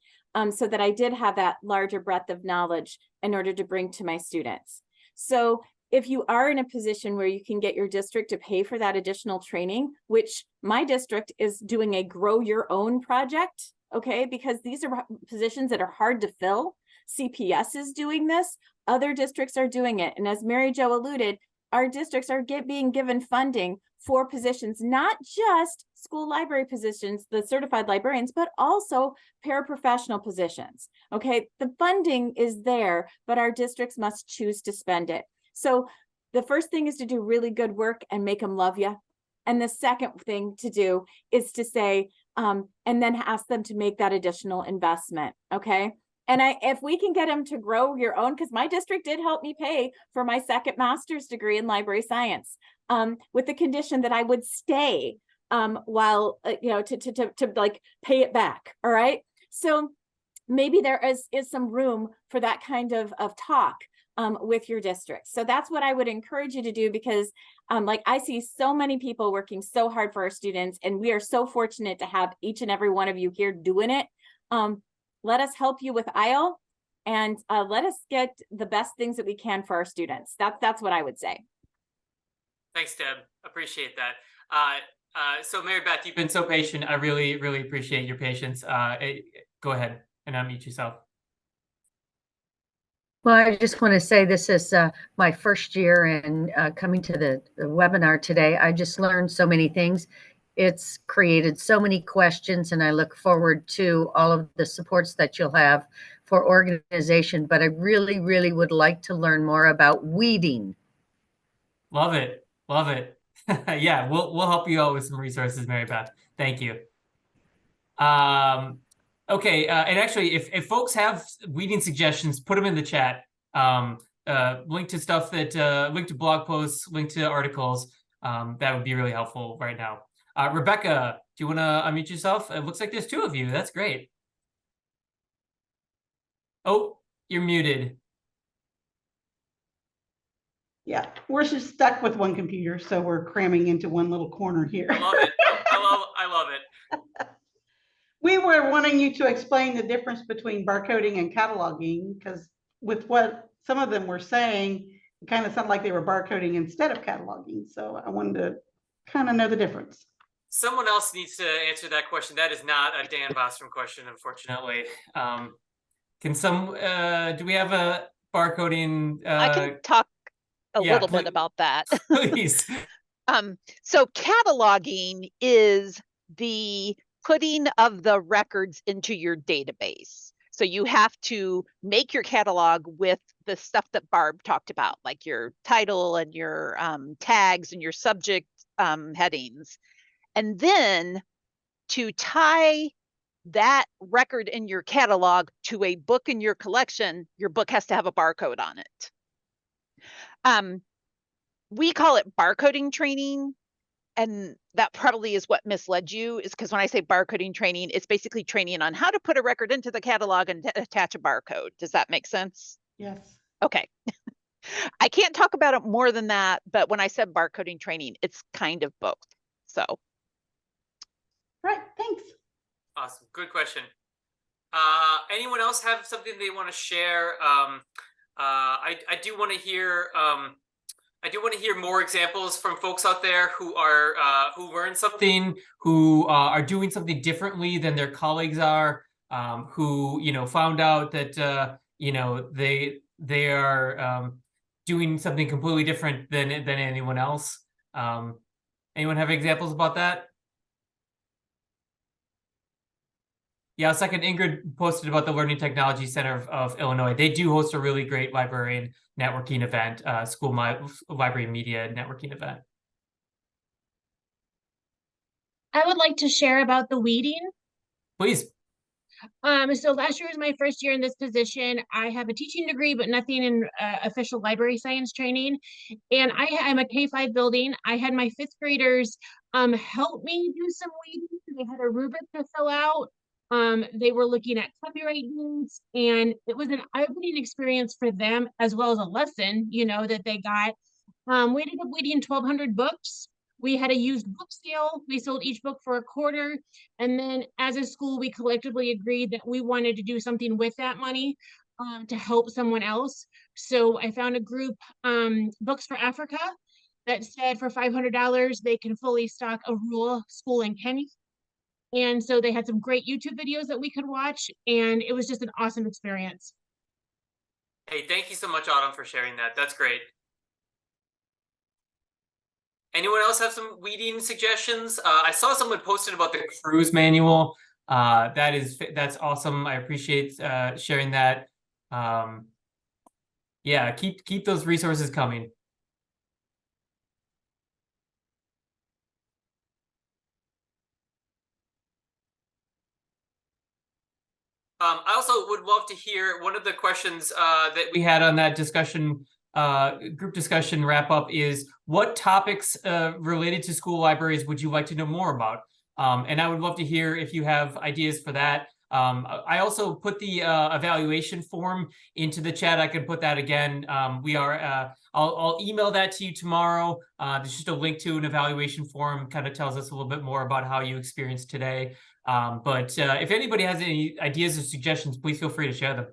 so that I did have that larger breadth of knowledge in order to bring to my students. So if you are in a position where you can get your district to pay for that additional training, which my district is doing a grow your own project, okay, because these are positions that are hard to fill. CPS is doing this, other districts are doing it. And as Mary Jo alluded, our districts are being given funding for positions, not just school library positions, the certified librarians, but also paraprofessional positions. Okay, the funding is there, but our districts must choose to spend it. So the first thing is to do really good work and make them love you. And the second thing to do is to say, and then ask them to make that additional investment. Okay. And if we can get them to grow your own, because my district did help me pay for my second master's degree in library science, with the condition that I would stay while, to like pay it back. All right. So maybe there is some room for that kind of talk with your district. So that's what I would encourage you to do, because like I see so many people working so hard for our students, and we are so fortunate to have each and every one of you here doing it. Let us help you with IEL, and let us get the best things that we can for our students. That's what I would say. Thanks, Deb. Appreciate that. So Mary Beth, you've been so patient. I really, really appreciate your patience. Go ahead and unmute yourself. Well, I just want to say this is my first year in coming to the webinar today. I just learned so many things. It's created so many questions, and I look forward to all of the supports that you'll have for organization. But I really, really would like to learn more about weeding. Love it. Love it. Yeah, we'll help you out with some resources, Mary Beth. Thank you. Okay, and actually, if folks have weeding suggestions, put them in the chat. Link to stuff that, link to blog posts, link to articles. That would be really helpful right now. Rebecca, do you want to unmute yourself? It looks like there's two of you. That's great. Oh, you're muted. Yeah, we're just stuck with one computer, so we're cramming into one little corner here. I love it. I love it. We were wanting you to explain the difference between barcoding and cataloging, because with what some of them were saying, it kind of sounded like they were barcoding instead of cataloging. So I wanted to kind of know the difference. Someone else needs to answer that question. That is not a Dan Bostrom question, unfortunately. Do we have a barcoding? I can talk a little bit about that. Please. So cataloging is the putting of the records into your database. So you have to make your catalog with the stuff that Barb talked about, like your title and your tags and your subject headings. And then to tie that record in your catalog to a book in your collection, your book has to have a barcode on it. We call it barcoding training. And that probably is what misled you, is because when I say barcoding training, it's basically training on how to put a record into the catalog and attach a barcode. Does that make sense? Yes. Okay. I can't talk about it more than that, but when I said barcoding training, it's kind of both. So. Right, thanks. Awesome, good question. Anyone else have something they want to share? I do want to hear. I do want to hear more examples from folks out there who are who learned something, who are doing something differently than their colleagues are, who found out that they are doing something completely different than anyone else. Anyone have examples about that? Yeah, second, Ingrid posted about the Learning Technology Center of Illinois. They do host a really great librarian networking event, school library media networking event. I would like to share about the weeding. Please. So last year was my first year in this position. I have a teaching degree, but nothing in official library science training. And I'm a K-5 building. I had my fifth graders help me do some reading. They had a rubric to fill out. They were looking at copyright dates, and it was an eye-opening experience for them as well as a lesson, that they got. We ended up reading 1,200 books. We had a used book sale. We sold each book for $0.25. And then as a school, we collectively agreed that we wanted to do something with that money to help someone else. So I found a group, Books for Africa, that said for $500, they can fully stock a rural school in Kenya. And so they had some great YouTube videos that we could watch, and it was just an awesome experience. Hey, thank you so much, Autumn, for sharing that. That's great. Anyone else have some weeding suggestions? I saw someone posted about the cruise manual. That's awesome. I appreciate sharing that. Yeah, keep those resources coming. I also would love to hear one of the questions that we had on that discussion, group discussion wrap up is what topics related to school libraries would you like to know more about? And I would love to hear if you have ideas for that. I also put the evaluation form into the chat. I can put that again. I'll email that to you tomorrow. There's just a link to an evaluation form, kind of tells us a little bit more about how you experienced today. But if anybody has any ideas or suggestions, please feel free to share them.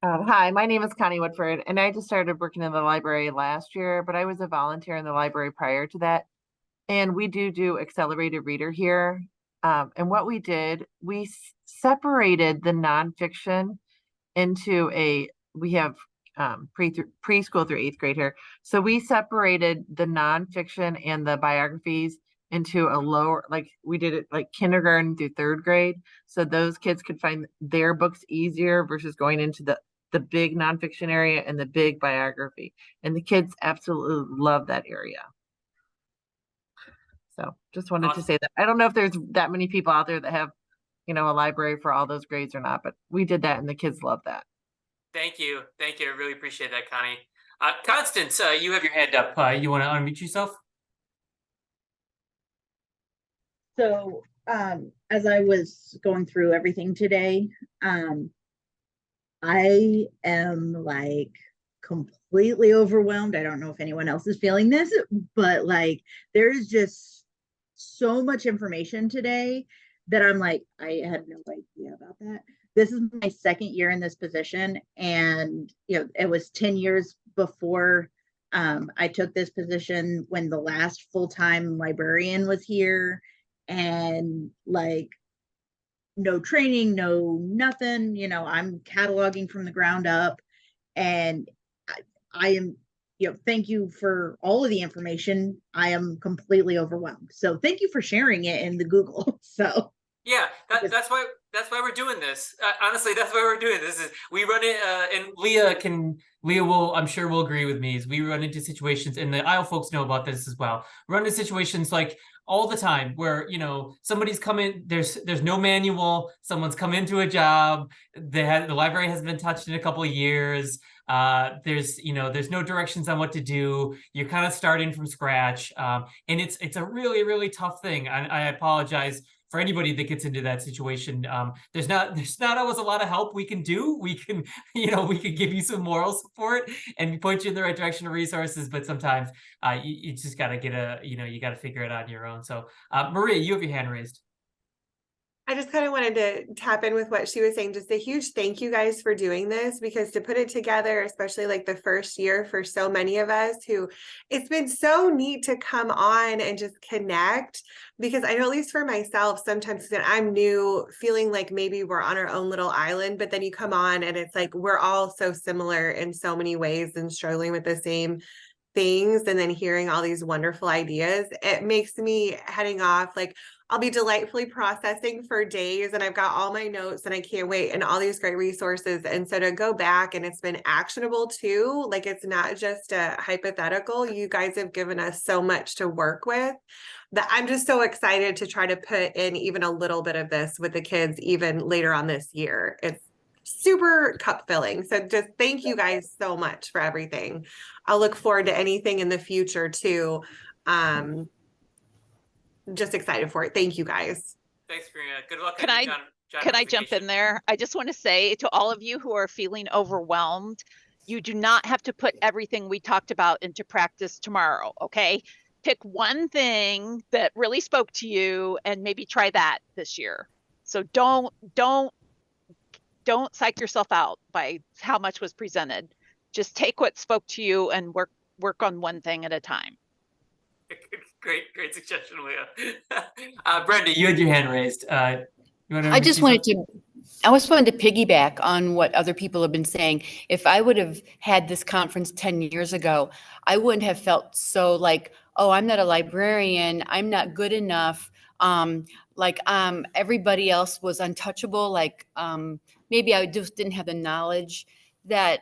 Hi, my name is Connie Woodford, and I just started working in the library last year, but I was a volunteer in the library prior to that. And we do accelerated reader here. And what we did, we separated the nonfiction into we have preschool through 8th grade here. So we separated the nonfiction and the biographies into a lower, like we did it like kindergarten through 3rd grade. So those kids could find their books easier versus going into the big nonfiction area and the big biography. And the kids absolutely love that area. So just wanted to say that. I don't know if there's that many people out there that have, a library for all those grades or not, but we did that and the kids love that. Thank you. Thank you. I really appreciate that, Connie. Constance, you have your hand up. You want to unmute yourself? So as I was going through everything today, I am like completely overwhelmed. I don't know if anyone else is feeling this, but like there's just so much information today that I'm like, I had no idea about that. This is my 2nd year in this position, and it was 10 years before I took this position when the last full-time librarian was here, and like no training, no nothing, I'm cataloging from the ground up, and I am, thank you for all of the information. I am completely overwhelmed. So thank you for sharing it in the Google. So yeah, that's why we're doing this. Honestly, that's why we're doing this. We run it, and Leah will, I'm sure, will agree with me. Is we run into situations, and the IO folks know about this as well. Run into situations like all the time where somebody's come in. There's no manual. Someone's come into a job. The library hasn't been touched in a couple of years. There's no directions on what to do. You're kind of starting from scratch, and it's a really, really tough thing. I apologize for anybody that gets into that situation. There's not always a lot of help we can do. We can give you some moral support and point you in the right direction of resources, but sometimes you just got to you got to figure it out on your own. So Maria, you have your hand raised. I just kind of wanted to tap in with what she was saying. Just a huge thank you guys for doing this, because to put it together, especially like the first year for so many of us who it's been so neat to come on and just connect, because I know at least for myself, sometimes I'm new, feeling like maybe we're on our own little island, but then you come on and it's like, we're all so similar in so many ways and struggling with the same things, and then hearing all these wonderful ideas, it makes me heading off like, I'll be delightfully processing for days, and I've got all my notes and I can't wait, and all these great resources. And so to go back and it's been actionable too, like it's not just a hypothetical. You guys have given us so much to work with that I'm just so excited to try to put in even a little bit of this with the kids even later on this year. It's super cup filling. So just thank you guys so much for everything. I'll look forward to anything in the future too. Just excited for it. Thank you guys. Thanks, Karina. Good luck Can on I your John can I jump in there? I just want to say to all of you who are feeling overwhelmed, you do not have to put everything we talked about into practice tomorrow, okay? Pick one thing that really spoke to you and maybe try that this year. So don't psych yourself out by how much was presented. Just take what spoke to you and work on one thing at a time. Great suggestion, Leah. Brenda, you had your hand raised. I just wanted to piggyback on what other people have been saying. If I would have had this conference 10 years ago, I wouldn't have felt so like, oh, I'm not a librarian. I'm not good enough. Everybody else was untouchable. Maybe I just didn't have the knowledge that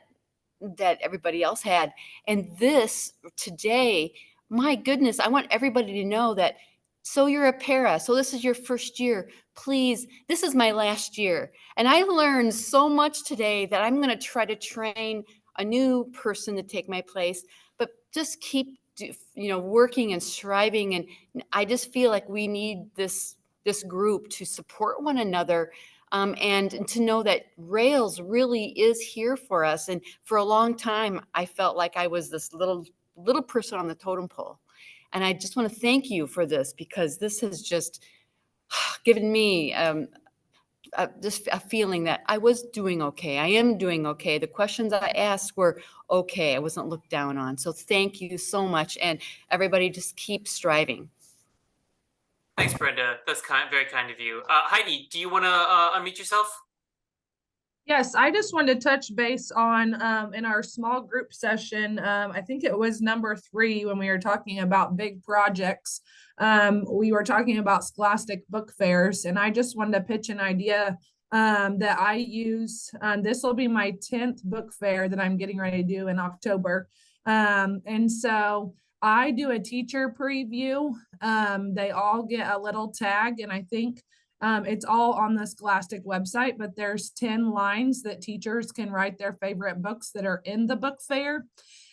everybody else had. And this today, my goodness, I want everybody to know that. So you're a para. So this is your first year. Please, this is my last year. And I learned so much today that I'm going to try to train a new person to take my place, but just keep, working and striving. And I just feel like we need this group to support one another. And to know that Rails really is here for us. And for a long time, I felt like I was this little person on the totem pole. And I just want to thank you for this, because this has just given me just a feeling that I was doing okay. I am doing okay. The questions I asked were okay. I wasn't looked down on. So thank you so much. And everybody just keep striving. Thanks, Brenda. That's very kind of you. Heidi, do you want to unmute yourself? Yes, I just wanted to touch base on in our small group session. I think it was number 3 when we were talking about big projects. We were talking about Scholastic book fairs, and I just wanted to pitch an idea that I use. This will be my 10th book fair that I'm getting ready to do in October. And so I do a teacher preview. They all get a little tag, and I think it's all on the Scholastic website, but there's 10 lines that teachers can write their favorite books that are in the book fair.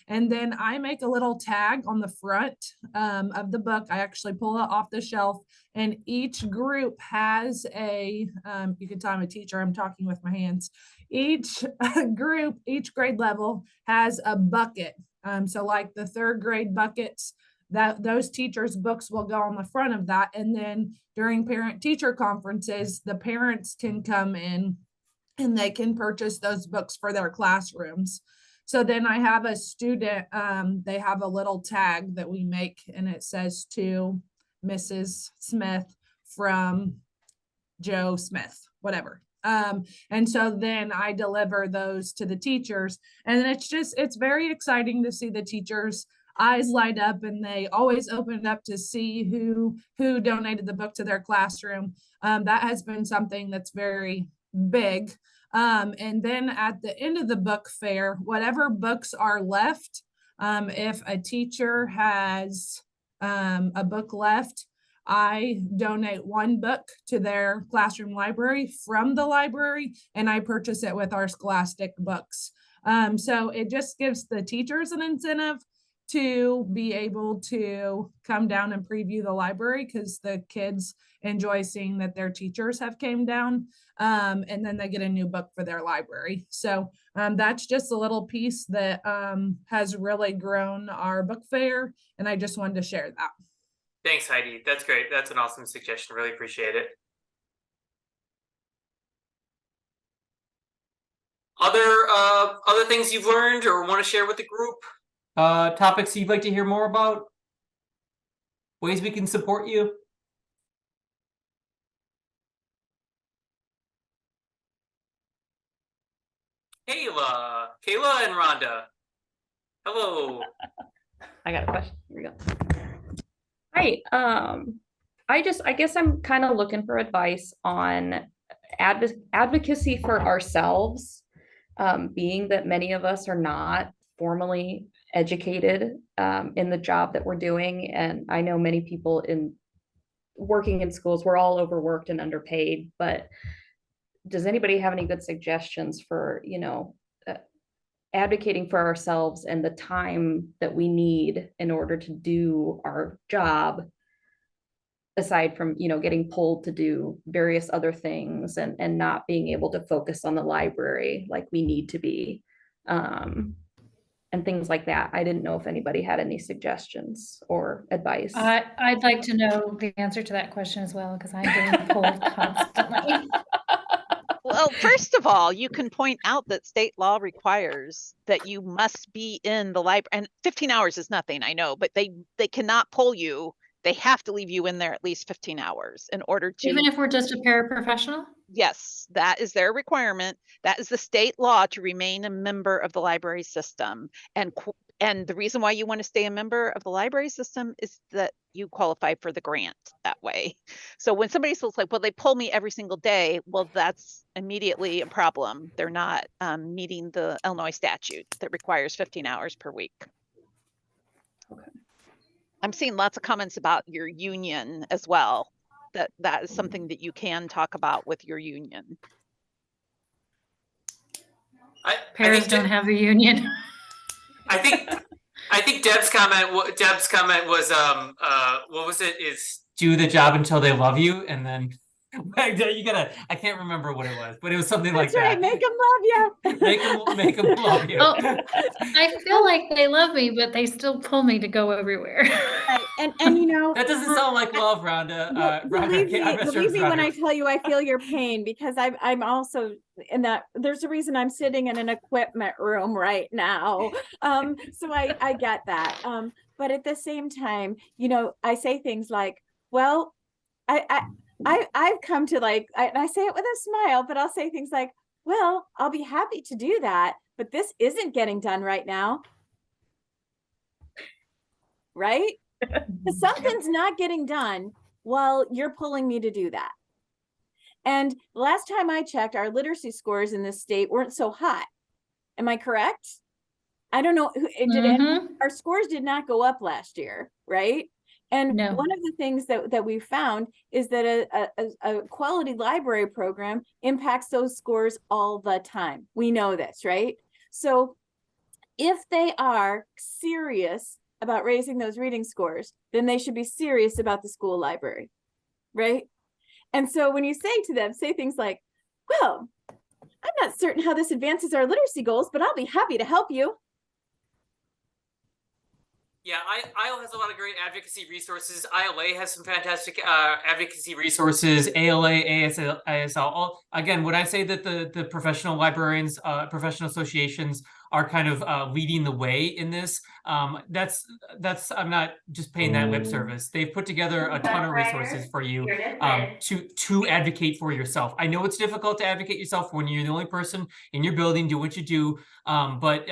And then I make a little tag on the front of the book. I actually pull it off the shelf, and each group has you can tell I'm a teacher, I'm talking with my hands. Each group, each grade level has a bucket. So like the 3rd grade buckets, that those teachers' books will go on the front of that. And then during parent-teacher conferences, the parents can come in and they can purchase those books for their classrooms. So then I have a student, they have a little tag that we make, and it says to Mrs. Smith from Joe Smith, whatever. And so then I deliver those to the teachers, and it's very exciting to see the teachers' eyes light up, and they always open up to see who donated the book to their classroom. That has been something that's very big. And then at the end of the book fair, whatever books are left, if a teacher has a book left, I donate 1 book to their classroom library from the library, and I purchase it with our Scholastic books. So it just gives the teachers an incentive to be able to come down and preview the library, because the kids enjoy seeing that their teachers have came down, and then they get a new book for their library. So that's just a little piece that has really grown our book fair, and I just wanted to share that. Thanks, Heidi. That's great. That's an awesome suggestion. Really appreciate it. Other things you've learned or want to share with the group? Topics you'd like to hear more about? Ways we can support you? Kayla and Rhonda. Hello. I got a question. Here we go. Hi. I guess I'm kind of looking for advice on advocacy for ourselves, being that many of us are not formally educated in the job that we're doing. And I know many people in working in schools, we're all overworked and underpaid, but does anybody have any good suggestions for, advocating for ourselves and the time that we need in order to do our job, aside from, getting pulled to do various other things and not being able to focus on the library like we need to be, and things like that. I didn't know if anybody had any suggestions or advice. I'd like to know the answer to that question as well, because I'm getting pulled constantly. Well, first of all, you can point out that state law requires that you must be in the library, and 15 hours is nothing, I know, but they cannot pull you. They have to leave you in there at least 15 hours in order to. Even if we're just a paraprofessional? Yes, that is their requirement. That is the state law to remain a member of the library system. And the reason why you want to stay a member of the library system is that you qualify for the grant that way. So when somebody feels like, well, they pull me every single day, well, that's immediately a problem. They're not meeting the Illinois statute that requires 15 hours per week. Okay. I'm seeing lots of comments about your union as well. That is something that you can talk about with your union. Paras don't have a union. I think Deb's comment was what was it? Is do the job until they love you, and then you gotta. I can't remember what it was, but it was something like that. Make them love you. make them love you. Oh, I feel like they love me, but they still pull me to go everywhere. Right. And that doesn't sound like love, Rhonda. Believe me when I tell you I feel your pain, because I'm also in that. There's a reason I'm sitting in an equipment room right now. So I get that. But at the same time, I say things like, well, I've come to and I say it with a smile, but I'll say things like, well, I'll be happy to do that, but this isn't getting done right now. Right? Something's not getting done while you're pulling me to do that. And last time I checked, our literacy scores in this state weren't so high. Am I correct? I don't know. Our scores did not go up last year, right? And one of the things that we found is that a quality library program impacts those scores all the time. We know this, right? So if they are serious about raising those reading scores, then they should be serious about the school library, right? And so when you say to them, say things like, well, I'm not certain how this advances our literacy goals, but I'll be happy to help you. Yeah, ILA has a lot of great advocacy resources. ILA has some fantastic advocacy resources. ALA, ASL. Again, when I say that the professional librarians, professional associations are kind of leading the way in this, that's I'm not just paying that lip service. They've put together a ton of resources for you to advocate for yourself. I know it's difficult to advocate yourself when you're the only person in your building. Do what you do, but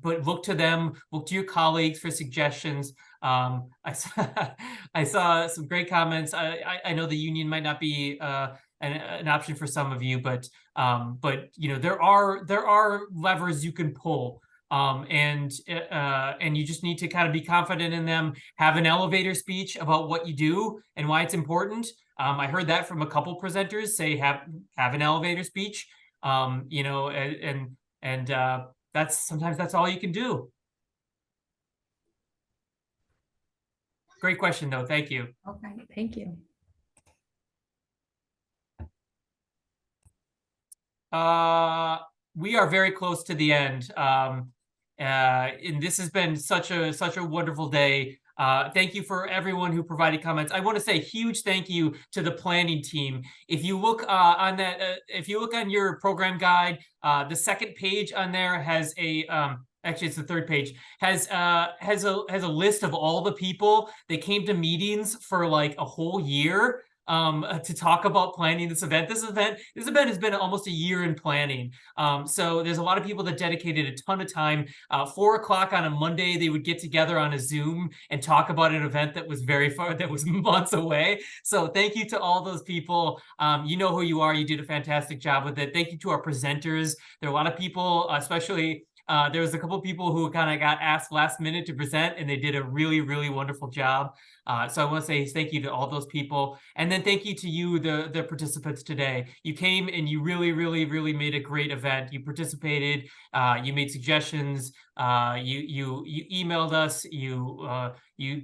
look to them. Look to your colleagues for suggestions. I saw some great comments. I know the union might not be an option for some of you, but there are levers you can pull, and you just need to kind of be confident in them. Have an elevator speech about what you do and why it's important. I heard that from a couple presenters, say have an elevator speech. Sometimes that's all you can do. Great question, though. Thank you. Okay, thank you. We are very close to the end, and this has been such a wonderful day. Thank you for everyone who provided comments. I want to say a huge thank you to the planning team. If you look if you look on your program guide, the second page on there has a actually it's the third page, has a list of all the people that came to meetings for like a whole year. to talk about planning this event. This event has been almost a year in planning. So there's a lot of people that dedicated a ton of time. 4 o'clock on a Monday, they would get together on a Zoom and talk about an event that was very far, that was months away. So thank you to all those people. You know who you are. You did a fantastic job with it. Thank you to our presenters. There are a lot of people, especially there was a couple of people who kind of got asked last minute to present, and they did a really, really wonderful job. So I want to say thank you to all those people. And then thank you to you, the participants today. You came and you really, really, really made a great event. You participated, you made suggestions, you emailed us, you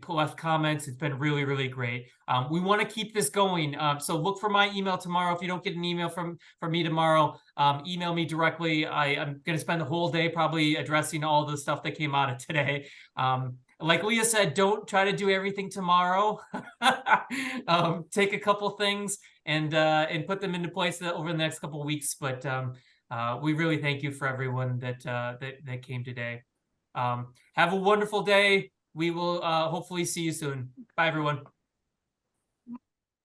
left comments. It's been really, really great. We want to keep this going. So look for my email tomorrow. If you don't get an email from me tomorrow, email me directly. I'm going to spend the whole day probably addressing all the stuff that came out of today. Like Leah said, don't try to do everything tomorrow. Take a couple things and put them into place over the next couple of weeks. But we really thank you for everyone that came today. Have a wonderful day. We will hopefully see you soon. Bye, everyone.